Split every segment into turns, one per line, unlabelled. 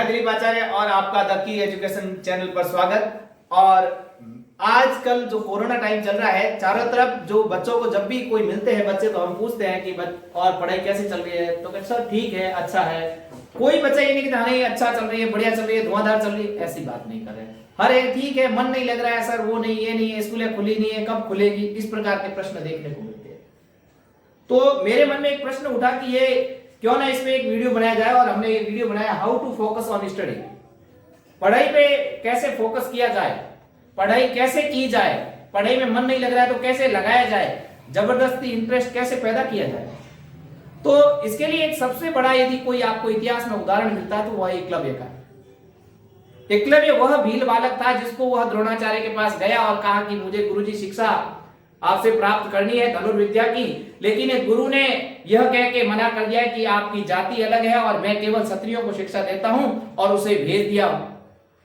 मैं दिलीप आचार्य और आपका द की एजुकेशन चैनल पर स्वागत। और आजकल जो कोरोना टाइम चल रहा है, चारों तरफ जो बच्चों को जब भी कोई मिलते हैं बच्चे, तो हम पूछते हैं कि और पढ़ाई कैसी चल रही है, तो कहते सर ठीक है, अच्छा है। कोई बच्चा ये नहीं कहता नहीं अच्छा चल रही है, बढ़िया चल रही है, धुआंधार चल रही है, ऐसी बात नहीं कर रहे। हर एक ठीक है, मन नहीं लग रहा है सर, वो नहीं, ये नहीं है, स्कूलें खुली नहीं है, कब खुलेगी, इस प्रकार के प्रश्न देखने को मिलते हैं। तो मेरे मन में एक प्रश्न उठा कि ये क्यों ना इसमें एक वीडियो बनाया जाए, और हमने ये वीडियो बनाया how to focus on study. पढ़ाई पे कैसे फोकस किया जाए, पढ़ाई कैसे की जाए, पढ़ाई में मन नहीं लग रहा है तो कैसे लगाया जाए, जबरदस्ती इंटरेस्ट कैसे पैदा किया जाए। तो इसके लिए एक सबसे बड़ा यदि कोई आपको इतिहास में उदाहरण मिलता है तो वह एकलव्य का। एकलव्य वह भील बालक था जिसको वह द्रोणाचार्य के पास गया और कहा कि मुझे गुरुजी शिक्षा आपसे प्राप्त करनी है धनुर्विद्या की, लेकिन एक गुरु ने यह कह के मना कर दिया कि आपकी जाति अलग है और मैं केवल क्षत्रियों को शिक्षा देता हूं, और उसे भेज दिया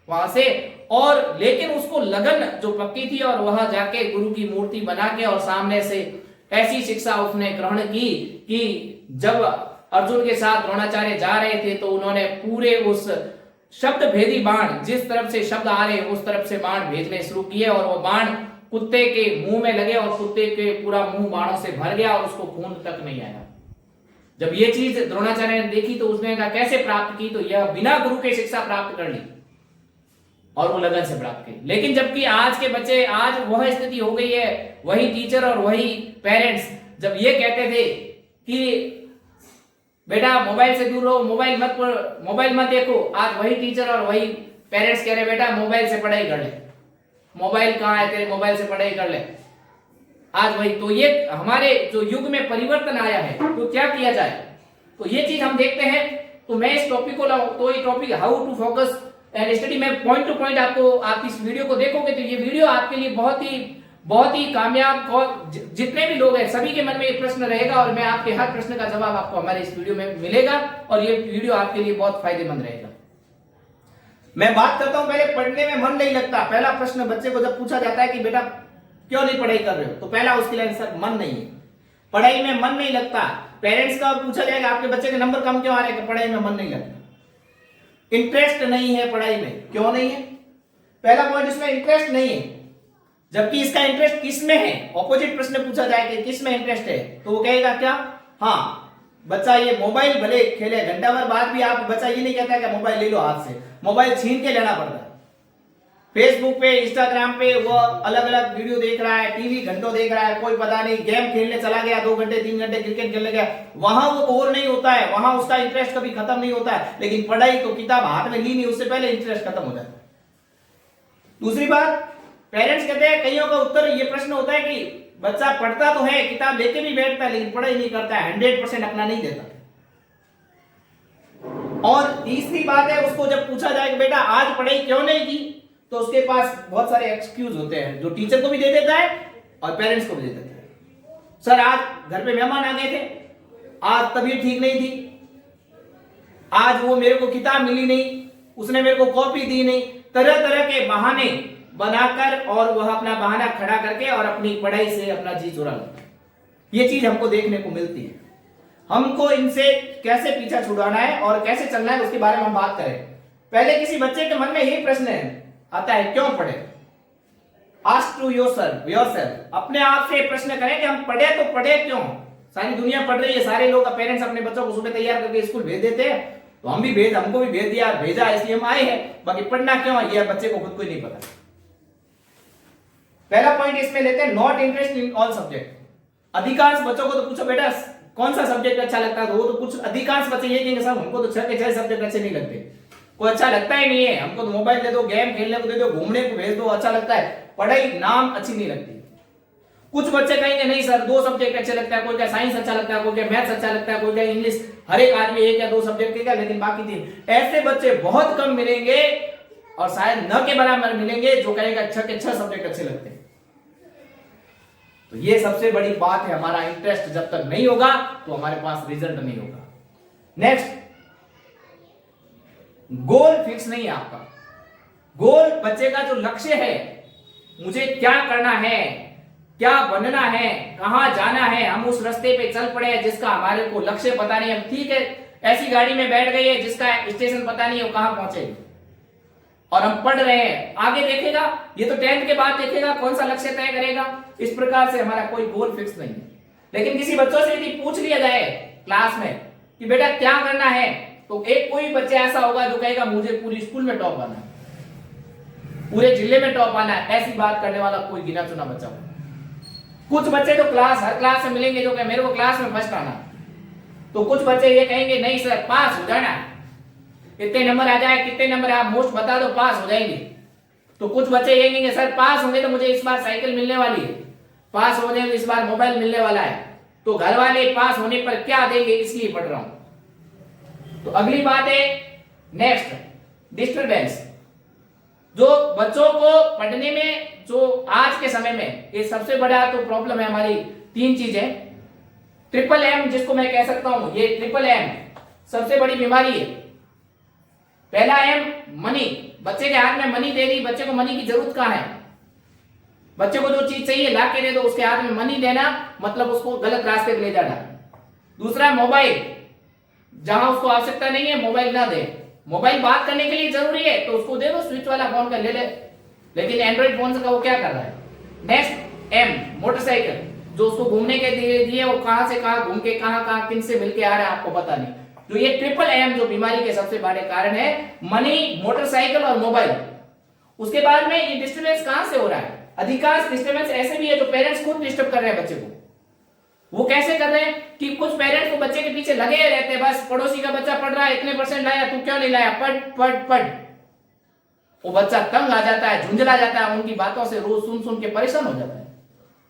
वहां से। और लेकिन उसको लगन जो पक्की थी, और वह जाके गुरु की मूर्ति बना के और सामने से ऐसी शिक्षा उसने ग्रहण की कि जब अर्जुन के साथ द्रोणाचार्य जा रहे थे तो उन्होंने पूरे उस शब्द भेदी बाण, जिस तरफ से शब्द आ रहे उस तरफ से बाण भेजने शुरू किए, और वो बाण कुत्ते के मुंह में लगे और कुत्ते के पूरा मुंह बाणों से भर गया और उसको खून तक नहीं आया। जब ये चीज द्रोणाचार्य ने देखी तो उसने कहा कैसे प्राप्त की, तो यह बिना गुरु के शिक्षा प्राप्त कर ली, और वो लगन से प्राप्त की। लेकिन जबकि आज के बच्चे, आज वह स्थिति हो गई है, वही टीचर और वही पेरेंट्स जब ये कहते थे कि बेटा मोबाइल से दूर रहो, मोबाइल मत देखो, आज वही टीचर और वही पेरेंट्स कह रहे बेटा मोबाइल से पढ़ाई कर ले, मोबाइल कहाँ है तेरे, मोबाइल से पढ़ाई कर ले। आज वही, तो ये हमारे जो युग में परिवर्तन आया है, तो क्या किया जाए, तो ये चीज हम देखते हैं। तो मैं इस टॉपिक को लाऊं, तो ये topic how to focus and study, मैं पॉइंट टू पॉइंट आपको, आप इस वीडियो को देखोगे तो ये वीडियो आपके लिए बहुत ही कामयाब, जितने भी लोग हैं सभी के मन में ये प्रश्न रहेगा, और मैं आपके हर प्रश्न का जवाब आपको हमारे इस वीडियो में मिलेगा, और ये वीडियो आपके लिए बहुत फायदेमंद रहेगा। मैं बात करता हूं, पहले पढ़ने में मन नहीं लगता। पहला प्रश्न बच्चे को जब पूछा जाता है कि बेटा क्यों नहीं पढ़ाई कर रहे हो, तो पहला उसके लिए आंसर मन नहीं है, पढ़ाई में मन नहीं लगता। पेरेंट्स का पूछा जाएगा आपके बच्चे के नंबर कम क्यों आ रहे हैं, पढ़ाई में मन नहीं लगता, इंटरेस्ट नहीं है पढ़ाई में। क्यों नहीं है, पहला पॉइंट इसमें इंटरेस्ट नहीं है, जबकि इसका इंटरेस्ट किस में है। ऑपोजिट प्रश्न पूछा जाए कि किस में इंटरेस्ट है, तो वो कहेगा क्या, हाँ बच्चा ये मोबाइल भले खेले, घंटा भर बाद भी आप बच्चा ये नहीं कहता है कि मोबाइल ले लो हाथ से, मोबाइल छीन के लेना पड़ता है। फेसबुक पे, इंस्टाग्राम पे वो अलग अलग वीडियो देख रहा है, टीवी घंटों देख रहा है, कोई पता नहीं गेम खेलने चला गया 2 घंटे 3 घंटे क्रिकेट खेलने गया, वहां वो बोर नहीं होता है, वहां उसका इंटरेस्ट कभी खत्म नहीं होता है। लेकिन पढ़ाई तो किताब हाथ में ली नहीं, उससे पहले इंटरेस्ट खत्म हो जाता है। दूसरी बात, पेरेंट्स कहते हैं, कईयों का उत्तर ये प्रश्न होता है कि बच्चा पढ़ता तो है, किताब लेके भी बैठता है, लेकिन पढ़ाई नहीं करता है, 100% अपना नहीं देता। और तीसरी बात है, उसको जब पूछा जाए कि बेटा आज पढ़ाई क्यों नहीं की, तो उसके पास बहुत सारे एक्सक्यूज होते हैं, जो टीचर को भी दे देता है और पेरेंट्स को भी दे देता है। सर आज घर पे मेहमान आ गए थे, आज तबीयत ठीक नहीं थी, आज वो मेरे को किताब मिली नहीं, उसने मेरे को कॉपी दी नहीं, तरह तरह के बहाने बनाकर, और वह अपना बहाना खड़ा करके और अपनी पढ़ाई से अपना जी चुरा लेता है। ये चीज हमको देखने को मिलती है। हमको इनसे कैसे पीछा छुड़ाना है और कैसे चलना है, उसके बारे में हम बात करें। पहले किसी बच्चे के मन में यही प्रश्न आता है, क्यों पढ़े। आस्क टू योरसेल्फ, अपने आप से प्रश्न करें कि हम पढ़े तो पढ़े क्यों। सारी दुनिया पढ़ रही है, सारे लोग, पेरेंट्स अपने बच्चों को सुबह तैयार करके स्कूल भेज देते हैं, तो हमको भी भेजा इसलिए हम आए हैं, बाकी पढ़ना क्यों है यह बच्चे को खुद को ही नहीं पता। पहला पॉइंट इसमें लेते हैं, not interest in all subject. अधिकांश बच्चों को तो पूछो बेटा कौन सा सब्जेक्ट अच्छा लगता है, तो वो तो कुछ अधिकांश बच्चे ये कहेंगे साहब हमको तो 6 के 6 सब्जेक्ट अच्छे नहीं लगते, कोई अच्छा लगता ही नहीं है, हमको तो मोबाइल दे दो, गेम खेलने को दे दो, घूमने को भेज दो, अच्छा लगता है, पढ़ाई नाम अच्छी नहीं लगती। कुछ बच्चे कहेंगे नहीं सर 2 सब्जेक्ट अच्छे लगता है, कोई क्या साइंस अच्छा लगता है, कोई क्या मैथ्स अच्छा लगता है, कोई क्या इंग्लिश, हर एक आदमी 1 या 2 सब्जेक्ट का, लेकिन बाकी 3। ऐसे बच्चे बहुत कम मिलेंगे, और शायद न के बराबर मिलेंगे जो कहेगा 6 के 6 सब्जेक्ट अच्छे लगते हैं। तो ये सबसे बड़ी बात है, हमारा इंटरेस्ट जब तक नहीं होगा तो हमारे पास रिजल्ट नहीं होगा। नेक्स्ट, गोल फिक्स नहीं है आपका। गोल बच्चे का जो लक्ष्य है, मुझे क्या करना है, क्या बनना है, कहां जाना है, हम उस रास्ते पे चल पड़े हैं जिसका हमारे को लक्ष्य पता नहीं। हम ठीक है
ऐसी गाड़ी में बैठ गई है जिसका स्टेशन पता नहीं है वो कहां पहुंचेगी, और हम पढ़ रहे हैं, आगे देखेगा, ये तो 10th के बाद देखेगा कौन सा लक्ष्य तय करेगा। इस प्रकार से हमारा कोई गोल फिक्स नहीं है। लेकिन किसी बच्चों से यदि पूछ लिया जाए क्लास में कि बेटा क्या करना है, तो एक कोई बच्चा ऐसा होगा जो कहेगा मुझे पूरी स्कूल में टॉप आना है, पूरे जिले में टॉप आना है। ऐसी बात करने वाला कोई गिना चुना बच्चा होगा। कुछ बच्चे तो हर क्लास में मिलेंगे जो मेरे को क्लास में फर्स्ट आना, तो कुछ बच्चे ये कहेंगे नहीं सर पास हो जाना, कितने नंबर आ जाए, कितने नंबर आप मोस्ट बता दो पास हो जाएंगे। तो कुछ बच्चे ये कहेंगे सर पास होंगे तो मुझे इस बार साइकिल मिलने वाली है, पास होने तो इस बार मोबाइल मिलने वाला है, तो घर वाले पास होने पर क्या देंगे इसलिए पढ़ रहा हूं। तो अगली बात है नेक्स्ट डिस्टरबेंस। जो बच्चों को पढ़ने में जो आज के समय में ये सबसे बड़ा तो प्रॉब्लम है हमारी, 3 चीजें, ट्रिपल एम जिसको मैं कह सकता हूं, ये ट्रिपल एम सबसे बड़ी बीमारी है। पहला एम मनी, बच्चे के हाथ में मनी दे दी, बच्चे को मनी की जरूरत कहां है, बच्चे को जो चीज चाहिए ला के दे दो, उसके हाथ में मनी देना मतलब उसको गलत रास्ते पे ले जाना। दूसरा मोबाइल, जहां उसको आवश्यकता नहीं है मोबाइल ना दे, मोबाइल बात करने के लिए जरूरी है तो उसको दे दो, स्विच वाला फोन का ले ले, लेकिन एंड्रॉइड फोन का वो क्या कर रहा है। नेक्स्ट एम मोटरसाइकिल, जो उसको घूमने के दिए वो कहां से कहां घूम के कहां किन से मिलके आ रहा है आपको पता नहीं। तो ये ट्रिपल एम जो बीमारी के सबसे बड़े कारण है, मनी, मोटरसाइकिल और मोबाइल। उसके बाद में ये डिस्टर्बेंस कहां से हो रहा है, अधिकांश डिस्टर्बेंस ऐसे भी है जो पेरेंट्स खुद डिस्टर्ब कर रहे हैं बच्चे को। वो कैसे कर रहे हैं कि कुछ पेरेंट्स को बच्चे के पीछे लगे रहते हैं, बस पड़ोसी का बच्चा पढ़ रहा है, इतने परसेंट लाया, तू क्यों नहीं लाया, पढ़ पढ़ पढ़। वो बच्चा तंग आ जाता है, झुंझला जाता है, उनकी बातों से रोज सुन सुन के परेशान हो जाता है।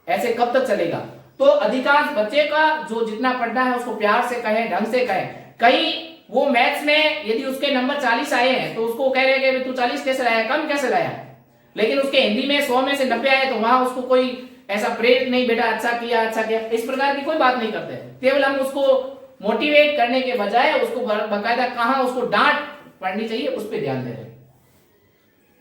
ऐसे कब तक चलेगा। तो अधिकांश बच्चे का जो जितना पढ़ना है उसको प्यार से कहें, ढंग से कहें। कई वो मैथ्स में यदि उसके नंबर 40 आए हैं तो उसको कह रहे हैं कि तू 40 कैसे लाया, कम कैसे लाया, लेकिन उसके हिंदी में 100 में से 90 आए तो वहां उसको कोई ऐसा प्रेरित नहीं, बेटा अच्छा किया अच्छा किया, इस प्रकार की कोई बात नहीं करते। केवल हम उसको मोटिवेट करने के बजाय उसको बाकायदा कहां उसको डांट पड़नी चाहिए उस पर ध्यान दे रहे।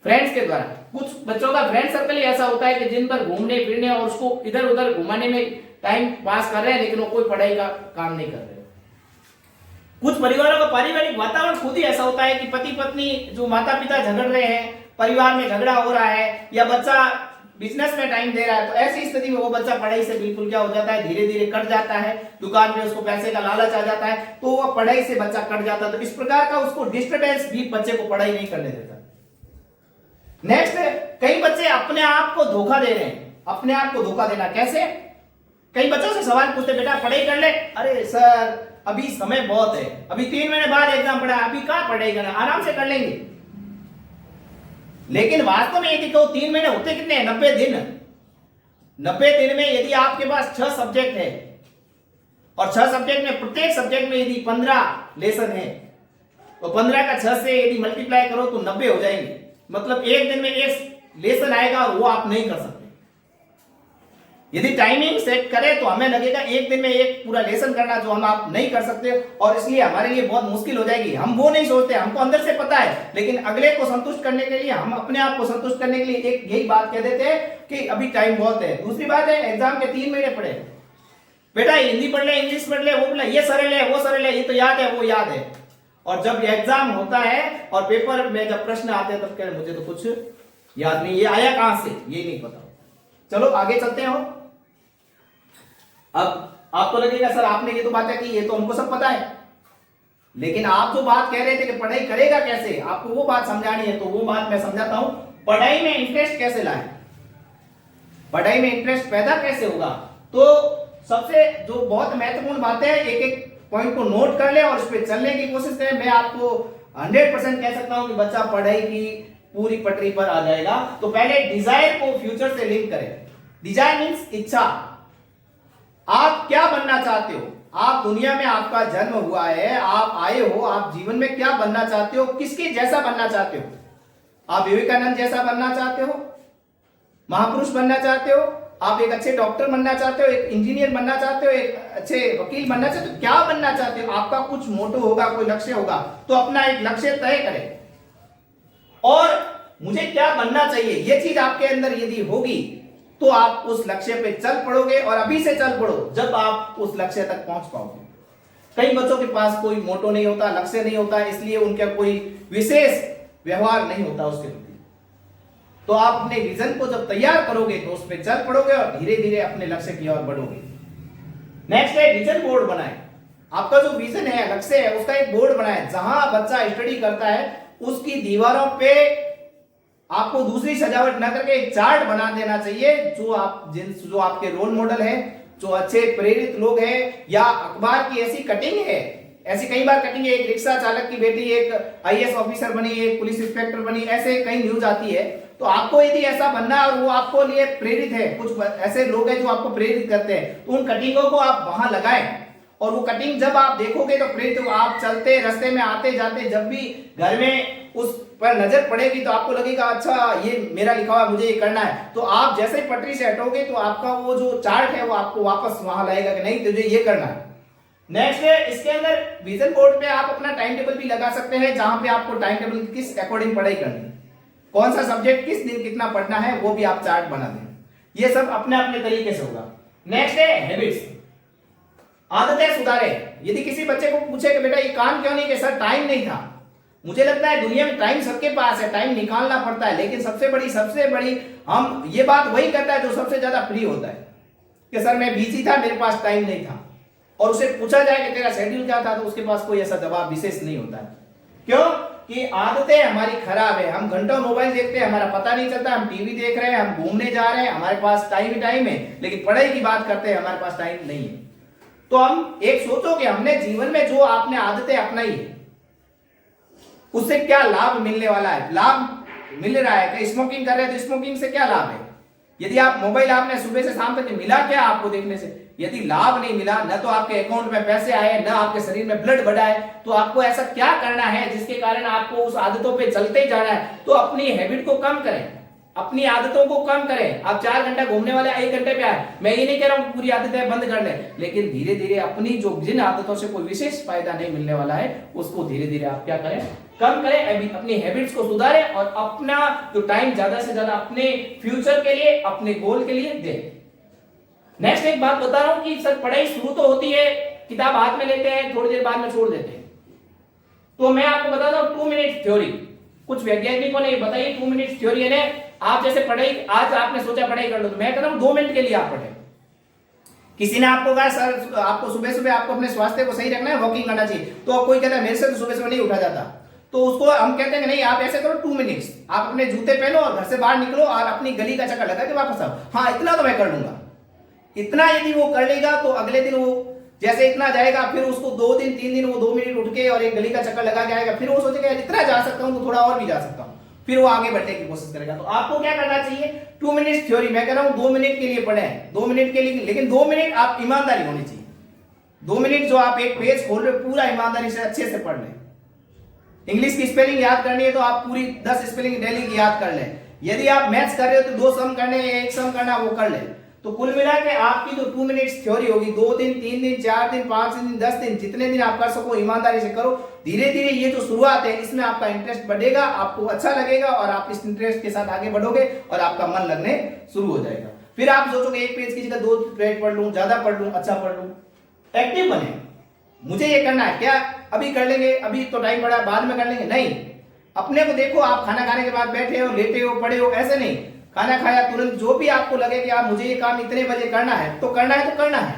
फ्रेंड्स के द्वारा, कुछ बच्चों का फ्रेंड सर्कल ही ऐसा होता है कि जिन पर घूमने फिरने और उसको इधर उधर घुमाने में टाइम पास कर रहे हैं, लेकिन वो कोई पढ़ाई का काम नहीं कर रहे। कुछ परिवारों का पारिवारिक वातावरण खुद ही ऐसा होता है कि पति पत्नी जो माता पिता झगड़ रहे हैं, परिवार में झगड़ा हो रहा है, या बच्चा बिजनेस में टाइम दे रहा है, तो ऐसी स्थिति में वो बच्चा पढ़ाई से बिल्कुल क्या हो जाता है, धीरे धीरे कट जाता है। दुकान में उसको पैसे का लालच आ जाता है तो वो पढ़ाई से बच्चा कट जाता है। तो इस प्रकार का उसको डिस्टर्बेंस भी बच्चे को पढ़ाई नहीं करने देता। नेक्स्ट, कई बच्चे अपने आप को धोखा दे रहे हैं। अपने आप को धोखा देना कैसे, कई बच्चों से सवाल पूछते, बेटा पढ़ाई कर ले, अरे सर अभी समय बहुत है, अभी 3 महीने बाद एग्जाम पड़ा, अभी कहां पढ़ाई करना, आराम से कर लेंगे। लेकिन वास्तव में यदि कहो 3 महीने होते कितने हैं, 90 दिन। 90 दिन में यदि आपके पास 6 सब्जेक्ट है और 6 सब्जेक्ट में प्रत्येक सब्जेक्ट में यदि 15 लेसन है तो 15 का 6 से यदि मल्टीप्लाई करो तो 90 हो जाएंगे। मतलब एक दिन में एक लेसन आएगा और वो आप नहीं कर सकते। यदि टाइमिंग सेट करें तो हमें लगेगा एक दिन में एक पूरा लेसन करना, जो हम आप नहीं कर सकते, और इसलिए हमारे लिए बहुत मुश्किल हो जाएगी। हम वो नहीं सोचते, हमको अंदर से पता है, लेकिन अगले को संतुष्ट करने के लिए, हम अपने आप को संतुष्ट करने के लिए एक यही बात कह देते हैं कि अभी टाइम बहुत है। दूसरी बात है, एग्जाम के 3 महीने पड़े, बेटा हिंदी पढ़ ले, इंग्लिश पढ़ ले, वो पढ़ ले, ये सरल है वो सरल है, ये तो याद है वो याद है। और जब एग्जाम होता है और पेपर में जब प्रश्न आते हैं तब कह रहे मुझे तो कुछ याद नहीं, ये आया कहां से ये नहीं पता। चलो आगे चलते हैं। अब आपको लगेगा सर आपने ये तो बातें की, ये तो हमको सब पता है, लेकिन आप जो बात कह रहे थे कि पढ़ाई करेगा कैसे, आपको वो बात समझानी है। तो वो बात मैं समझाता हूं, पढ़ाई में इंटरेस्ट कैसे लाए, पढ़ाई में इंटरेस्ट पैदा कैसे होगा। तो सबसे जो बहुत महत्वपूर्ण बात है, एक एक पॉइंट को नोट कर ले और उस पर चलने की कोशिश करें। मैं आपको 100% कह सकता हूं कि बच्चा पढ़ाई की पूरी पटरी पर आ जाएगा। तो पहले डिजायर को फ्यूचर से लिंक करें। डिजायर मींस इच्छा, आप क्या बनना चाहते हो, आप दुनिया में आपका जन्म हुआ है, आप आए हो, आप जीवन में क्या बनना चाहते हो, किसके जैसा बनना चाहते हो। आप विवेकानंद जैसा बनना चाहते हो, महापुरुष बनना चाहते हो, आप एक अच्छे डॉक्टर बनना चाहते हो, एक इंजीनियर बनना चाहते हो, एक अच्छे वकील बनना चाहते हो, क्या बनना चाहते हो। आपका कुछ मोटो होगा, कोई लक्ष्य होगा, तो अपना एक लक्ष्य तय करें और मुझे क्या बनना चाहिए, यह चीज आपके अंदर यदि होगी तो आप उस लक्ष्य पे चल पड़ोगे, और अभी से चल पड़ो जब आप उस लक्ष्य तक पहुंच पाओगे।
कई बच्चों के पास कोई मोटो नहीं होता, लक्ष्य नहीं होता, इसलिए उनका कोई विशेष व्यवहार नहीं होता उसके प्रति। तो आप अपने विजन को जब तैयार करोगे तो उस पर चल पड़ोगे और धीरे धीरे अपने लक्ष्य की ओर बढ़ोगे। नेक्स्ट है विजन बोर्ड बनाएं। आपका जो विजन है, लक्ष्य है, उसका एक बोर्ड बनाएं। जहां बच्चा स्टडी करता है उसकी दीवारों पे आपको दूसरी सजावट ना करके एक चार्ट बना देना चाहिए। जो आपके रोल मॉडल है, जो अच्छे प्रेरित लोग हैं, या अखबार की ऐसी कटिंग है, ऐसी कई बार कटिंग है, एक रिक्शा चालक की बेटी एक आईएएस ऑफिसर बनी, एक पुलिस इंस्पेक्टर बनी, ऐसे कई न्यूज आती है। तो आपको यदि ऐसा बनना और वो आपको लिए प्रेरित है, कुछ ऐसे लोग हैं जो आपको प्रेरित करते हैं, तो उन कटिंगों को आप वहां लगाएं। और वो कटिंग जब आप देखोगे तो प्रेरित हो, आप चलते रास्ते में आते जाते जब भी घर में उस पर नजर पड़ेगी तो आपको लगेगा अच्छा ये मेरा लिखा हुआ, मुझे ये करना है। तो आप जैसे ही पटरी से हटोगे तो आपका वो जो चार्ट है वो आपको वापस वहां लाएगा कि नहीं तुझे ये करना है। नेक्स्ट है, इसके अंदर विजन बोर्ड पे आप अपना टाइम टेबल भी लगा सकते हैं, जहां पे आपको टाइम टेबल किस अकॉर्डिंग पढ़ाई करनी है, कौन सा सब्जेक्ट किस दिन कितना पढ़ना है, वो भी आप चार्ट बना दें। ये सब अपने अपने तरीके से होगा। नेक्स्ट है हैबिट्स, आदतें सुधारे। यदि किसी बच्चे को पूछे कि बेटा ये काम क्यों नहीं, कि सर टाइम नहीं था। मुझे लगता है दुनिया में टाइम सबके पास है, टाइम निकालना पड़ता है, लेकिन सबसे बड़ी हम ये बात वही करता है जो सबसे ज्यादा फ्री होता है कि सर मैं बिजी था, मेरे पास टाइम नहीं था। और उसे पूछा जाए कि तेरा शेड्यूल क्या था, तो उसके पास कोई ऐसा जवाब विशेष नहीं होता है। क्यों कि आदतें हमारी खराब है। हम घंटों मोबाइल देखते हैं, हमारा पता नहीं चलता, हम टीवी देख रहे हैं, हम घूमने जा रहे हैं, हमारे पास टाइम ही टाइम है, लेकिन पढ़ाई की बात करते हैं हमारे पास टाइम नहीं है। तो हम एक सोचो कि हमने जीवन में जो आपने आदतें अपनाई है उससे क्या लाभ मिलने वाला है, लाभ मिल रहा है। कि स्मोकिंग कर रहे हैं तो स्मोकिंग से क्या लाभ है, यदि आप मोबाइल आपने सुबह से शाम तक मिला क्या आपको देखने से, यदि लाभ नहीं मिला, न तो आपके अकाउंट में पैसे आए, न आपके शरीर में ब्लड बढ़ा है, तो आपको ऐसा क्या करना है जिसके कारण आपको उस आदतों पे चलते जाना है। तो अपनी हैबिट को कम करें, अपनी आदतों को कम करें। आप 4 घंटा घूमने वाले 1 घंटे पे आए, मैं ये नहीं कह रहा हूं पूरी आदतें बंद कर लें, लेकिन धीरे धीरे अपनी जो जिन आदतों से कोई विशेष फायदा नहीं मिलने वाला है उसको धीरे धीरे आप क्या करें, कम करें, अपनी हैबिट्स को सुधारें और अपना जो टाइम ज्यादा से ज्यादा अपने फ्यूचर के लिए, अपने गोल के लिए दें। नेक्स्ट एक बात बता रहा हूं कि सर पढ़ाई शुरू तो होती है, किताब हाथ में लेते हैं, थोड़ी देर बाद में छोड़ देते हैं। तो मैं आपको बताता हूं 2 मिनट थ्योरी, कुछ वैज्ञानिकों ने बताई 2 मिनट थ्योरी है। आप जैसे पढ़ाई, आज आपने सोचा पढ़ाई कर लो, तो मैं कह रहा हूं 2 मिनट के लिए आप पढ़े। किसी ने आपको कहा सर आपको सुबह सुबह आपको अपने स्वास्थ्य को सही रखना है, वॉकिंग करना चाहिए, तो कोई कहता है मेरे से तो सुबह सुबह नहीं उठा जाता, तो उसको हम कहते हैं कि नहीं आप ऐसे करो 2 मिनट्स, आप अपने जूते पहनो और घर से बाहर निकलो और अपनी गली का चक्कर लगा के वापस आओ। हाँ इतना तो मैं कर लूंगा। इतना यदि वो कर लेगा तो अगले दिन वो जैसे इतना जाएगा, फिर उसको 2 दिन 3 दिन वो 2 मिनट उठ के और एक गली का चक्कर लगा के आएगा, फिर वो सोचेगा इतना जा सकता हूं तो थोड़ा और भी जा सकता हूं, फिर वो आगे बढ़ने की कोशिश करेगा। तो आपको क्या करना चाहिए, 2 मिनट थ्योरी, मैं कह रहा हूं 2 मिनट के लिए पढ़ें, 2 मिनट के लिए, लेकिन 2 मिनट आप ईमानदारी होनी चाहिए। 2 मिनट जो आप एक पेज खोल रहे हो पूरा ईमानदारी से अच्छे से पढ़ लें। इंग्लिश की स्पेलिंग याद करनी है तो आप पूरी 10 स्पेलिंग डेली की याद कर लें। यदि आप मैथ्स कर रहे हो तो 2 सम करने हैं, 1 सम करना वो कर लें। तो कुल मिला के आपकी जो 2 मिनट्स थ्योरी होगी, 2 दिन 3 दिन 4 दिन 5 दिन 10 दिन जितने दिन आप कर सको ईमानदारी से करो। धीरे धीरे ये जो शुरुआत है इसमें आपका इंटरेस्ट बढ़ेगा, आपको अच्छा लगेगा और आप इस इंटरेस्ट के साथ आगे बढ़ोगे और आपका मन लगने शुरू हो जाएगा। फिर आप सोचोगे एक पेज की जगह 2 पेज पढ़ लूं, ज्यादा पढ़ लूं, अच्छा पढ़ लूं। एक्टिव बने, मुझे ये करना है, क्या अभी कर लेंगे, अभी तो टाइम पड़ा बाद में कर लेंगे, नहीं। अपने को देखो, आप खाना खाने के बाद बैठे हो, लेटे हो, पड़े हो, ऐसे नहीं। खाना खाया तुरंत जो भी आपको लगे कि आप मुझे ये काम इतने बजे करना है तो करना है, तो करना है।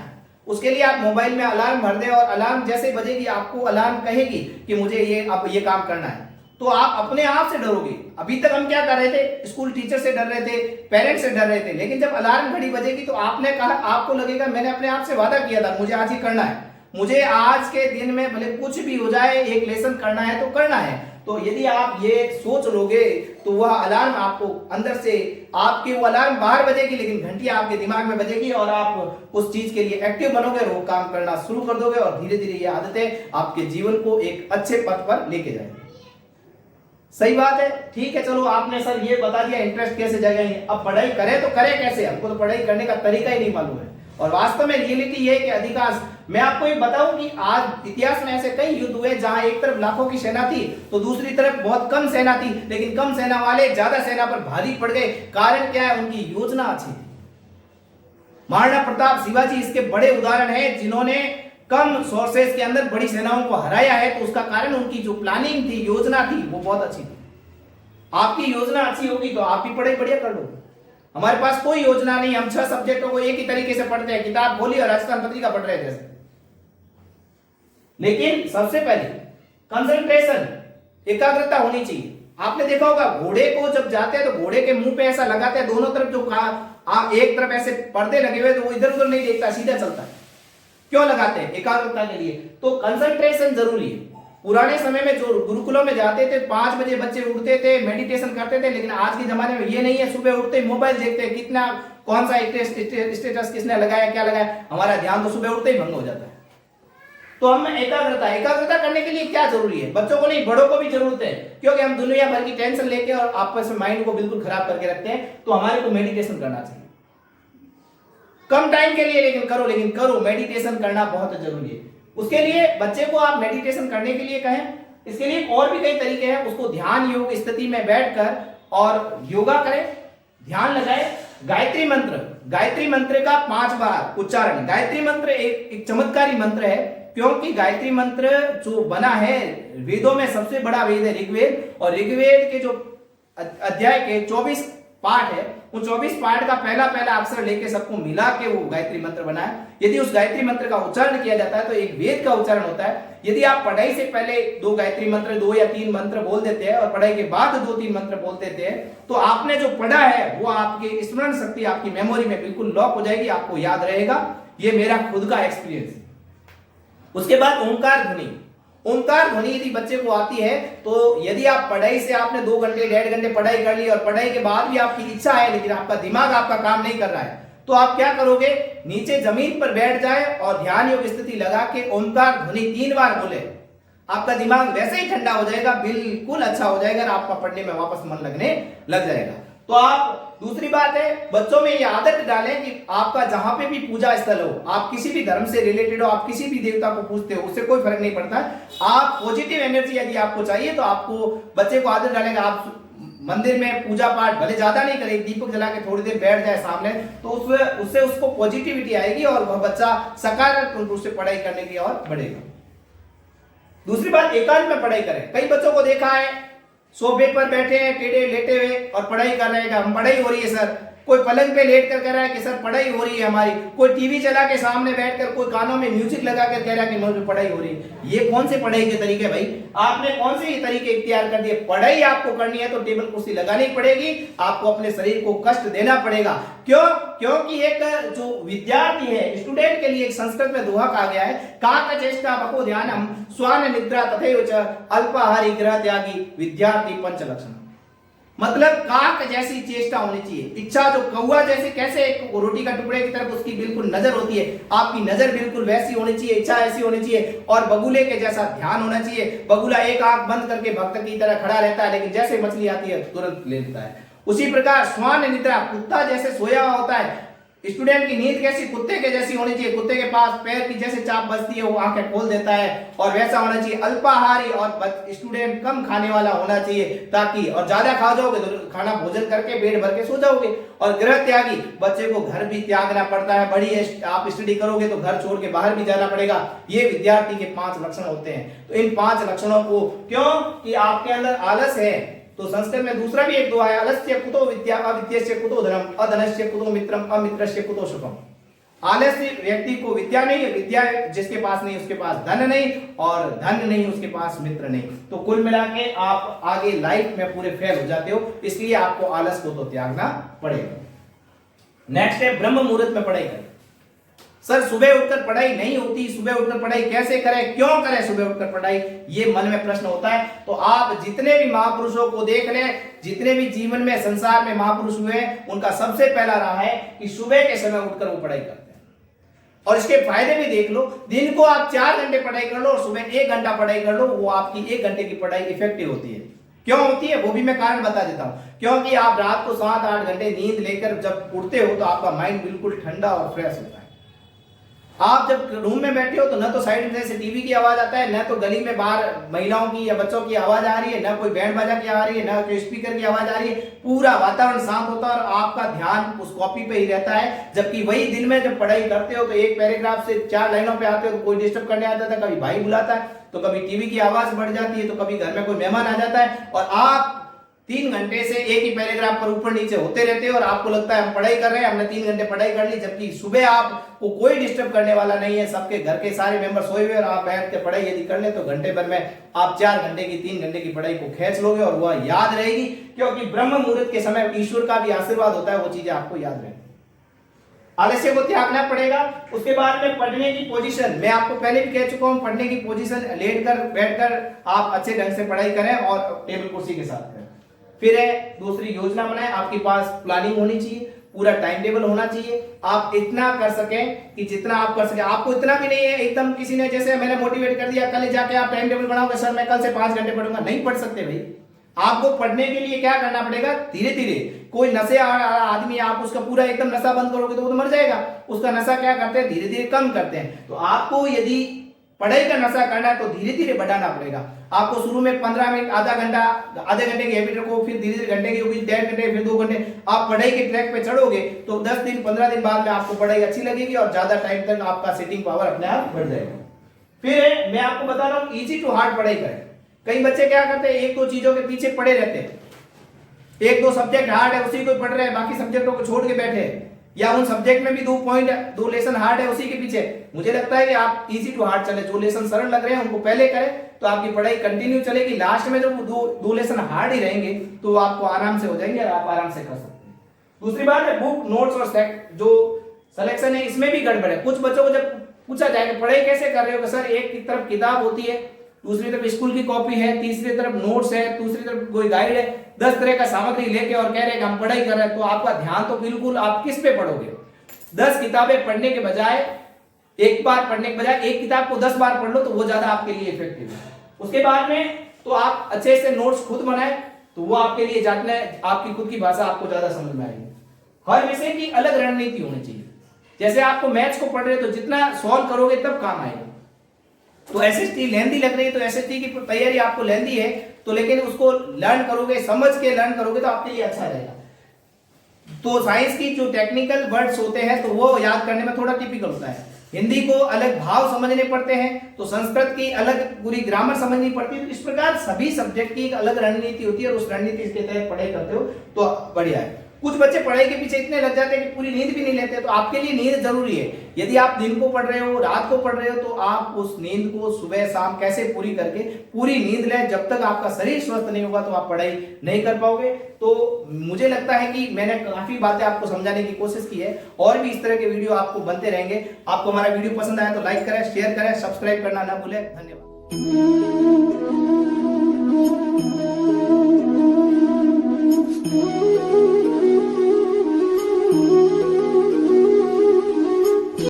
उसके लिए आप मोबाइल में अलार्म भर दें और अलार्म जैसे बजेगी आपको अलार्म कहेगी कि मुझे ये अब ये काम करना है, तो आप अपने आप से डरोगे। अभी तक हम क्या कर रहे थे, स्कूल टीचर से डर रहे थे, पेरेंट्स से डर रहे थे, लेकिन जब अलार्म घड़ी बजेगी तो आपने कहा, आपको लगेगा मैंने अपने आप से वादा किया था मुझे आज ही करना है, मुझे आज के दिन में भले कुछ भी हो जाए एक लेसन करना है तो करना है। तो यदि आप ये सोच लोगे तो वह अलार्म आपको अंदर से, आपकी वो अलार्म बाहर बजेगी लेकिन घंटी आपके दिमाग में बजेगी और आप उस चीज के लिए एक्टिव बनोगे और वो काम करना शुरू कर दोगे और धीरे धीरे ये आदतें आपके जीवन को एक अच्छे पथ पर लेके जाएंगे। सही बात है, ठीक है। चलो आपने सर ये बता दिया इंटरेस्ट कैसे जगेंगे, अब पढ़ाई करें तो करें कैसे, हमको तो पढ़ाई करने का तरीका ही नहीं मालूम है। और वास्तव में रियलिटी ये है कि अधिकांश, मैं आपको ये बताऊं कि आज इतिहास में ऐसे कई युद्ध हुए जहां एक तरफ लाखों की सेना थी तो दूसरी तरफ बहुत कम सेना थी, लेकिन कम सेना वाले ज्यादा सेना पर भारी पड़ गए। कारण क्या है, उनकी योजना अच्छी थी। महाराणा प्रताप, शिवाजी इसके बड़े उदाहरण हैं जिन्होंने कम सोर्सेज के अंदर बड़ी सेनाओं को हराया है, तो उसका कारण उनकी जो प्लानिंग थी, योजना थी, वो बहुत अच्छी थी। आपकी योजना अच्छी होगी तो आप भी पढ़ाई बढ़िया कर लो। हमारे पास कोई योजना नहीं, हम 6 सब्जेक्टों को एक ही तरीके से पढ़ते हैं, किताब खोली और राजस्थान पत्रिका पढ़ रहे हैं जैसे। लेकिन सबसे पहले कंसंट्रेशन, एकाग्रता होनी चाहिए। आपने देखा होगा घोड़े को जब जाते हैं तो घोड़े के मुंह पे ऐसा लगाते हैं, दोनों तरफ जो एक तरफ ऐसे पर्दे लगे हुए, तो वो इधर उधर नहीं देखता, सीधा चलता है। क्यों लगाते हैं? एकाग्रता के लिए। तो कंसंट्रेशन जरूरी है। पुराने समय में जो गुरुकुलों में जाते थे, 5 बजे बच्चे उठते थे, मेडिटेशन करते थे, लेकिन आज के जमाने में ये नहीं है। सुबह उठते ही मोबाइल देखते हैं, कितना कौन सा स्टेटस किसने लगाया, क्या लगाया, हमारा ध्यान तो सुबह उठते ही भंग हो जाता है। तो हम एकाग्रता करने के लिए क्या जरूरी है? बच्चों को नहीं, बड़ों को भी जरूरत है, क्योंकि हम दुनिया भर की टेंशन लेके और आपस में माइंड को बिल्कुल खराब करके रखते हैं। तो हमारे को मेडिटेशन करना चाहिए, कम टाइम के लिए लेकिन करो। मेडिटेशन करना बहुत जरूरी है। उसके लिए बच्चे को आप मेडिटेशन करने के लिए कहें, इसके लिए और भी कई तरीके हैं। उसको ध्यान योग स्थिति में बैठकर और योगा करें, ध्यान लगाए। गायत्री मंत्र का 5 बार उच्चारण। गायत्री मंत्र एक चमत्कारी मंत्र है, क्योंकि गायत्री मंत्र जो बना है, वेदों में सबसे बड़ा वेद है ऋग्वेद, और ऋग्वेद के जो अध्याय के 24 पाठ है, उन 24 पाठ का पहला अक्षर लेके सबको मिला के वो गायत्री मंत्र बना है। यदि उस गायत्री मंत्र का उच्चारण किया जाता है तो एक वेद का उच्चारण होता है। यदि आप पढ़ाई से पहले 2 गायत्री मंत्र, 2 या 3 मंत्र बोल देते हैं और पढ़ाई के बाद 2-3 मंत्र बोल देते हैं, तो आपने जो पढ़ा है वो आपकी स्मरण शक्ति, आपकी मेमोरी में बिल्कुल लॉक हो जाएगी, आपको याद रहेगा। ये मेरा खुद का एक्सपीरियंस है। उसके बाद ओंकार ध्वनि यदि बच्चे को आती है, तो यदि आप पढ़ाई से आपने 2 घंटे 1.5 घंटे पढ़ाई कर ली और पढ़ाई के बाद भी आपकी इच्छा है लेकिन आपका दिमाग आपका काम नहीं कर रहा है, तो आप क्या करोगे? नीचे जमीन पर बैठ जाए और ध्यान योग स्थिति लगा के ओंकार ध्वनि 3 बार बोले। आपका दिमाग वैसे ही ठंडा हो जाएगा, बिल्कुल अच्छा हो जाएगा और आपका पढ़ने में वापस मन लगने लग जाएगा। तो आप, दूसरी बात है, बच्चों में ये आदत डालें कि आपका जहां पे भी पूजा स्थल हो, आप किसी भी धर्म से रिलेटेड हो, आप किसी भी देवता को पूजते हो, उससे कोई फर्क नहीं पड़ता। आप पॉजिटिव एनर्जी यदि आपको चाहिए तो आपको बच्चे को आदत डालेगा, आप मंदिर में पूजा पाठ भले ज्यादा नहीं करे, दीपक जला के थोड़ी देर बैठ जाए सामने, तो उससे उसको पॉजिटिविटी आएगी और वह बच्चा सकारात्मक रूप से पढ़ाई करने की ओर बढ़ेगा। दूसरी बात, एकांत में पढ़ाई करें। कई बच्चों को देखा है सोफे पर बैठे हैं, टेढ़े लेटे हुए और पढ़ाई कर रहे हैं। हम पढ़ाई हो रही है सर, कोई पलंग पे लेट कर कह रहा है कि सर पढ़ाई हो रही है हमारी, कोई टीवी चला के सामने बैठकर कोई कानों में म्यूजिक लगा कर कह रहा है कि मुझे पढ़ाई हो रही है। ये कौन से पढ़ाई के तरीके भाई? आपने कौन से ये तरीके इख्तियार कर दिए? पढ़ाई आपको करनी है तो टेबल कुर्सी लगानी पड़ेगी, आपको अपने शरीर को कष्ट देना पड़ेगा। क्यों? क्योंकि एक जो विद्यार्थी है, स्टूडेंट के लिए एक संस्कृत में दोहा कहा गया है, काक चेष्टा बको ध्यानम स्वान निद्रा तथैव च अल्पाहारी गृह त्यागी विद्यार्थी पंच लक्षण। मतलब काक जैसी चेष्टा होनी चाहिए, इच्छा जो कौवा जैसे, कैसे एक रोटी का टुकड़े की तरफ उसकी बिल्कुल नजर होती है, आपकी नजर बिल्कुल वैसी होनी चाहिए, इच्छा ऐसी होनी चाहिए, और बगुले के जैसा ध्यान होना चाहिए। बगुला एक आंख बंद करके भक्त की तरह खड़ा रहता है, लेकिन जैसे मछली आती है तुरंत ले लेता है। उसी प्रकार श्वान निद्रा, कुत्ता जैसे सोया हुआ होता है। स्टूडेंट की नींद कैसी? कुत्ते के जैसी होनी चाहिए, कुत्ते के पास पैर की जैसे चाप बजती है वो आंखें खोल देता है, और वैसा होना चाहिए। अल्पाहारी, और स्टूडेंट कम खाने वाला होना चाहिए, ताकि, और ज्यादा खा जाओगे तो खाना भोजन करके पेट भर के सो जाओगे। और गृह त्यागी, बच्चे को घर भी त्यागना पड़ता है, बड़ी आप स्टडी करोगे तो घर छोड़ के बाहर भी जाना पड़ेगा। ये विद्यार्थी के 5 लक्षण होते हैं। तो इन 5 लक्षणों को, क्यों कि आपके अंदर आलस है, तो संस्कृत में दूसरा भी एक दोहा है, अलस्य कुतो विद्या अविद्यस्य कुतो धनम अधनस्य कुतो मित्रम अमित्रस्य कुतो सुखम। आलस्य व्यक्ति को विद्या नहीं है, विद्या जिसके पास नहीं उसके पास धन नहीं, और धन नहीं उसके पास मित्र नहीं। तो कुल मिला के आप आगे लाइफ में पूरे फेल हो जाते हो, इसलिए आपको आलस को तो त्यागना पड़ेगा। नेक्स्ट है ब्रह्म मुहूर्त में पढ़ाई करें। सर सुबह उठकर पढ़ाई नहीं होती, सुबह उठकर पढ़ाई कैसे करें, क्यों करें सुबह उठकर पढ़ाई, ये मन में प्रश्न होता है। तो आप जितने भी महापुरुषों को देख लें, जितने भी जीवन में संसार में महापुरुष हुए, उनका सबसे पहला रहा है कि सुबह के समय उठकर वो पढ़ाई करते हैं। और इसके फायदे भी देख लो, दिन को आप 4 घंटे पढ़ाई कर लो और सुबह 1 घंटा पढ़ाई कर लो, वो आपकी 1 घंटे की पढ़ाई इफेक्टिव होती है। क्यों होती है वो भी मैं कारण बता देता हूं। क्योंकि आप रात को 7-8 घंटे नींद लेकर जब उठते हो तो आपका माइंड बिल्कुल ठंडा और फ्रेश होता है। आप जब रूम में बैठे हो तो न तो साइड में से टीवी की आवाज आता है, न तो गली में बाहर महिलाओं की या बच्चों की आवाज आ रही है, न कोई बैंड बाजा की आ रही है, न कोई स्पीकर की आवाज आ रही है। पूरा वातावरण शांत होता है और आपका ध्यान उस कॉपी पे ही रहता है। जबकि वही दिन में जब पढ़ाई करते हो तो एक पैराग्राफ से 4 लाइनों पे आते हो तो कोई डिस्टर्ब करने आता था, कभी भाई बुलाता है, तो कभी टीवी की आवाज बढ़ जाती है, तो कभी घर में कोई मेहमान आ जाता है, और आप 3 घंटे से एक ही पैराग्राफ पर ऊपर नीचे होते रहते हो और आपको लगता है हम पढ़ाई कर रहे हैं, हमने 3 घंटे पढ़ाई कर ली। जबकि सुबह आपको कोई डिस्टर्ब करने वाला नहीं है, सबके घर के सारे मेंबर सोए हुए और आप बैठ के पढ़ाई यदि कर ले तो घंटे भर में आप 4 घंटे की 3 घंटे की पढ़ाई को खींच लोगे और वह याद रहेगी, क्योंकि ब्रह्म मुहूर्त के समय ईश्वर का भी आशीर्वाद होता है, वो चीजें आपको याद रहेंगी। आलस्य को त्यागना पड़ेगा। उसके बाद में पढ़ने की पोजीशन, मैं आपको पहले भी कह चुका हूं, पढ़ने की पोजीशन लेटकर बैठकर आप अच्छे ढंग से पढ़ाई करें और टेबल कुर्सी के साथ करें। फिर है दूसरी, योजना बनाएं। आपके पास प्लानिंग होनी चाहिए, पूरा टाइम टेबल होना चाहिए। आप इतना कर सकें कि जितना आप कर सकें। आपको इतना भी नहीं है एकदम किसी ने जैसे मैंने मोटिवेट कर दिया कल जाके आप टाइम टेबल बनाओगे, सर मैं कल से 5 घंटे पढ़ूंगा, नहीं पढ़ सकते भाई। आपको पढ़ने के लिए क्या करना पड़ेगा, धीरे धीरे। कोई नशे आदमी, आप उसका पूरा एकदम नशा बंद करोगे तो वो तो मर जाएगा। उसका नशा क्या करते हैं, धीरे धीरे कम करते हैं। तो आपको यदि पढ़ाई का नशा करना है तो धीरे धीरे बढ़ाना पड़ेगा। आपको शुरू में 15 मिनट, आधे घंटे की हैबिट रखो, फिर धीरे धीरे घंटे की होगी, 1.5 घंटे, फिर 2 घंटे। आप पढ़ाई के ट्रैक पे चढ़ोगे तो 10 दिन 15 दिन बाद में आपको पढ़ाई अच्छी लगेगी और ज्यादा टाइम तक आपका सिटिंग पावर अपने आप बढ़ जाएगा। फिर मैं आपको बता रहा हूं, इजी टू हार्ड पढ़ाई करें। कई बच्चे क्या करते हैं, 1-2 चीजों के पीछे पड़े रहते हैं। 1-2 सब्जेक्ट हार्ड है उसी को पढ़ रहे हैं, बाकी सब्जेक्टों को छोड़ के बैठे, या उन सब्जेक्ट में भी 2 लेसन हार्ड है उसी के पीछे। मुझे लगता है कि आप इजी टू हार्ड चले, जो लेसन सरल लग रहे हैं उनको पहले करें तो आपकी पढ़ाई कंटिन्यू चलेगी। लास्ट में जब 2 लेसन हार्ड ही रहेंगे तो आपको आराम से हो जाएंगे और आप आराम से कर सकते हैं। दूसरी बात है, बुक नोट्स और जो सिलेक्शन है इसमें भी गड़बड़ है। कुछ बच्चों को जब पूछा जाए कि पढ़ाई कैसे कर रहे हो, सर एक की तरफ किताब होती है, दूसरी तरफ स्कूल की कॉपी है, तीसरी तरफ नोट्स है, दूसरी तरफ कोई गाइड है, 10 तरह का सामग्री लेके और कह रहे हैं कि हम पढ़ाई कर रहे हैं, तो आपका ध्यान तो बिल्कुल आप किस पे पढ़ोगे। 10 किताबें पढ़ने के बजाय, एक बार पढ़ने के बजाय एक किताब को 10 बार पढ़ लो तो वो ज्यादा आपके लिए इफेक्टिव है। उसके बाद में तो आप अच्छे से नोट्स खुद बनाए तो वो आपके लिए जानना, आपकी खुद की भाषा आपको ज्यादा समझ में आएगी। हर विषय की अलग रणनीति होनी चाहिए। जैसे आपको मैथ्स को पढ़ रहे हो तो जितना सॉल्व करोगे तब काम आएगा। तो एसएसटी लेंदी लग रही है तो एसएसटी की तैयारी आपको लेंदी है तो, लेकिन उसको लर्न करोगे, समझ के लर्न करोगे तो आपके लिए अच्छा रहेगा। तो साइंस की जो टेक्निकल वर्ड्स होते हैं तो वो याद करने में थोड़ा टिपिकल होता है। हिंदी को अलग भाव समझने पड़ते हैं, तो संस्कृत की अलग पूरी ग्रामर समझनी पड़ती है। तो इस प्रकार सभी सब्जेक्ट की एक अलग रणनीति होती है और उस रणनीति के तहत पढ़ाई करते हो तो बढ़िया है। कुछ बच्चे पढ़ाई के पीछे इतने लग जाते हैं कि पूरी नींद भी नहीं लेते, तो आपके लिए नींद जरूरी है। यदि आप दिन को पढ़ रहे हो, रात को पढ़ रहे हो, तो आप उस नींद को सुबह शाम कैसे पूरी करके पूरी नींद लें। जब तक आपका शरीर स्वस्थ नहीं होगा तो आप पढ़ाई नहीं कर पाओगे। तो मुझे लगता है कि मैंने काफी बातें आपको समझाने की कोशिश की है, और भी इस तरह के वीडियो आपको बनते रहेंगे। आपको हमारा वीडियो पसंद आया तो लाइक करें, शेयर करें, सब्सक्राइब करना ना भूलें। धन्यवाद।